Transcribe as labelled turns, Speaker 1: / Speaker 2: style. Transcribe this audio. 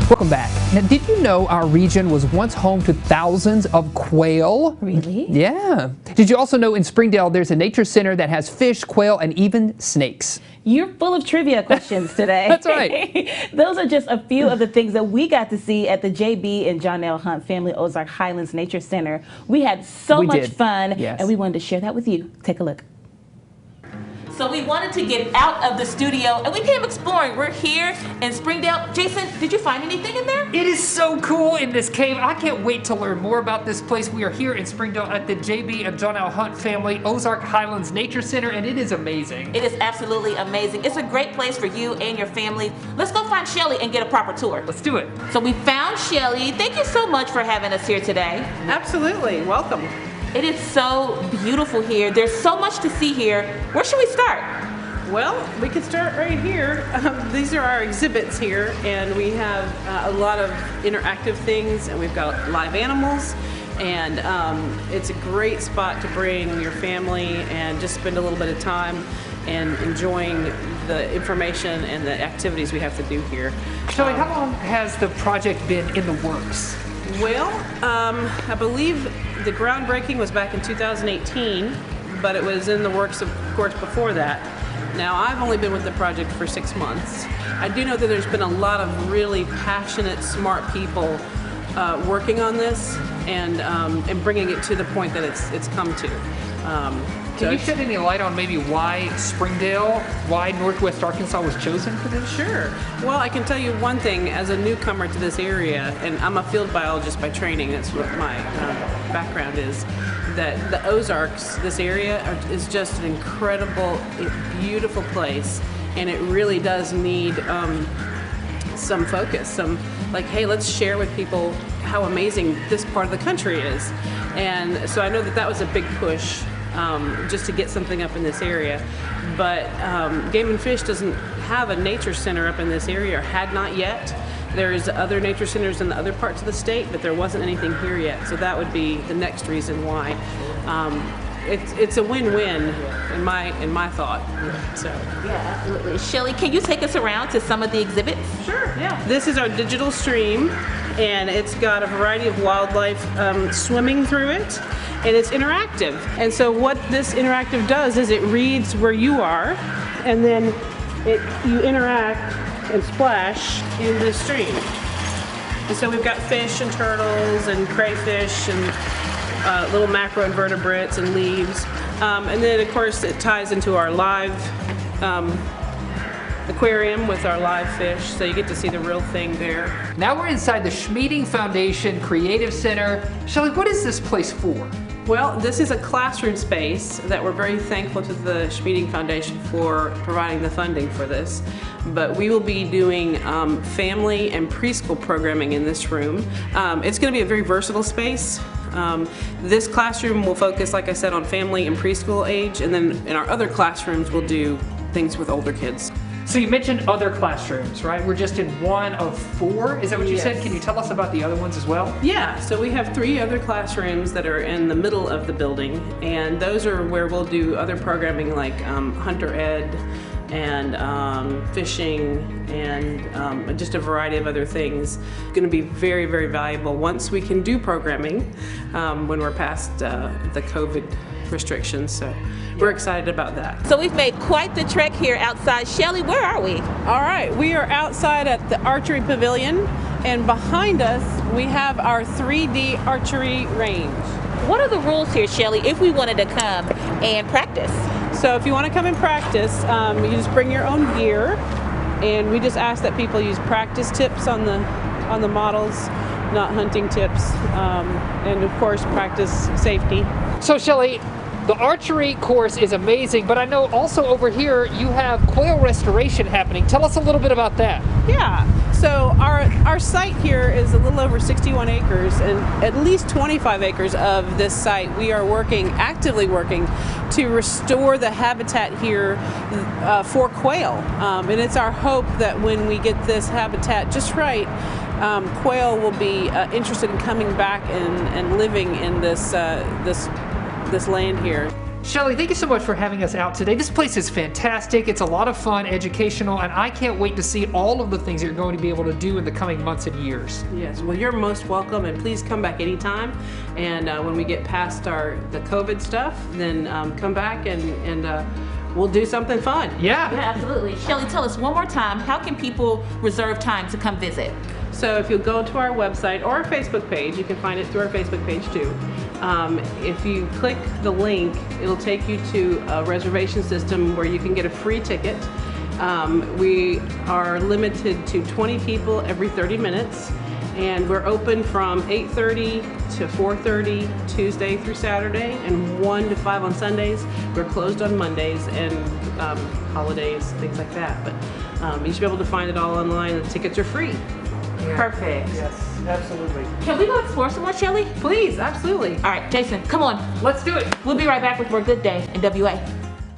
Speaker 1: Welcome back. Now, did you know our region was once home to thousands of quail?
Speaker 2: Really?
Speaker 1: Yeah. Did you also know in Springdale there's a nature center that has fish, quail, and even snakes?
Speaker 2: You're full of trivia questions today.
Speaker 1: That's right.
Speaker 2: Those are just a few of the things that we got to see at the JB and John L. Hunt Family Ozark Highlands Nature Center. We had so much fun,
Speaker 1: yes,
Speaker 2: and we wanted to share that with you. Take a look. So we wanted to get out of the studio and we came exploring. We're here in Springdale. Jason, did you find anything in there?
Speaker 1: It is so cool in this cave. I can't wait to learn more about this place. We are here in Springdale at the JB and John L. Hunt Family Ozark Highlands Nature Center, and it is amazing.
Speaker 2: It is absolutely amazing. It's a great place for you and your family. Let's go find Shelly and get a proper tour.
Speaker 1: Let's do it.
Speaker 2: So we found Shelly. Thank you so much for having us here today.
Speaker 3: Absolutely. Welcome.
Speaker 2: It is so beautiful here. There's so much to see here. Where should we start?
Speaker 3: Well, we could start right here. These are our exhibits here, and we have a lot of interactive things, and we've got live animals, and it's a great spot to bring your family and just spend a little bit of time and enjoying the information and the activities we have to do here.
Speaker 1: Shelly, how long has the project been in the works?
Speaker 3: Well, I believe the groundbreaking was back in 2018, but it was in the works, of course, before that. Now, I've only been with the project for 6 months. I do know that there's been a lot of really passionate, smart people working on this and bringing it to the point that it's come to.
Speaker 1: Can you shed any light on maybe why Springdale, why Northwest Arkansas was chosen for this?
Speaker 3: Sure. Well, I can tell you one thing, as a newcomer to this area, and I'm a field biologist by training, that's what my background is, that the Ozarks, this area, is just an incredible, beautiful place, and it really does need some focus, some like, hey, let's share with people how amazing this part of the country is. And so I know that was a big push just to get something up in this area. But Game and Fish doesn't have a nature center up in this area, or had not yet. There's other nature centers in the other parts of the state, but there wasn't anything here yet. So that would be the next reason why. It's a win-win in my thought. So
Speaker 2: yeah, absolutely. Shelly, can you take us around to some of the exhibits?
Speaker 3: Sure. Yeah. This is our digital stream, and it's got a variety of wildlife swimming through it, and it's interactive. And so what this interactive does is it reads where you are, and then you interact and splash in the stream. And so we've got fish and turtles and crayfish and little macroinvertebrates and leaves. And then of course it ties into our live aquarium with our live fish, so you get to see the real thing there.
Speaker 1: Now we're inside the Schmeeding Foundation Creative Center. Shelly, what is this place for?
Speaker 3: Well, this is a classroom space that we're very thankful to the Schmeeding Foundation for providing the funding for this. But we will be doing family and preschool programming in this room. It's going to be a very versatile space. This classroom will focus, like I said, on family and preschool age, and then in our other classrooms we'll do things with older kids.
Speaker 1: So you mentioned other classrooms, right? We're just in one of 4. Is that what you said? Can you tell us about the other ones as well?
Speaker 3: Yeah, so we have 3 other classrooms that are in the middle of the building, and those are where we'll do other programming like hunter ed and fishing and just a variety of other things. It's going to be very, very valuable once we can do programming when we're past the COVID restrictions. So we're excited about that.
Speaker 2: So we've made quite the trek here outside. Shelly, where are we?
Speaker 3: All right, we are outside at the Archery Pavilion, and behind us we have our 3D archery range.
Speaker 2: What are the rules here, Shelly, if we wanted to come and practice?
Speaker 3: So if you want to come and practice, you just bring your own gear, and we just ask that people use practice tips on the models, not hunting tips, and of course practice safety.
Speaker 1: So Shelly, the archery course is amazing, but I know also over here you have quail restoration happening. Tell us a little bit about that.
Speaker 3: Yeah, so our site here is a little over 61 acres, and at least 25 acres of this site we are actively working to restore the habitat here for quail. And it's our hope that when we get this habitat just right, quail will be interested in coming back and living in this land here.
Speaker 1: Shelly, thank you so much for having us out today. This place is fantastic. It's a lot of fun, educational, and I can't wait to see all of the things you're going to be able to do in the coming months and years.
Speaker 3: Yes, well, you're most welcome, and please come back anytime. And when we get past the COVID stuff, then come back and we'll do something fun.
Speaker 1: Yeah.
Speaker 2: Yeah, absolutely. Shelly, tell us one more time, how can people reserve time to come visit?
Speaker 3: So if you go to our website or our Facebook page, you can find it through our Facebook page too. If you click the link, it'll take you to a reservation system where you can get a free ticket. We are limited to 20 people every 30 minutes, and we're open from 8:30 to 4:30 Tuesday through Saturday, and 1 to 5 on Sundays. We're closed on Mondays and holidays, things like that. But you should be able to find it all online. The tickets are free.
Speaker 2: Perfect.
Speaker 1: Yes, absolutely.
Speaker 2: Can we go explore some more, Shelly?
Speaker 3: Please, absolutely.
Speaker 2: All right, Jason, come on.
Speaker 1: Let's do it.
Speaker 2: We'll be right back with more Good Day in WA.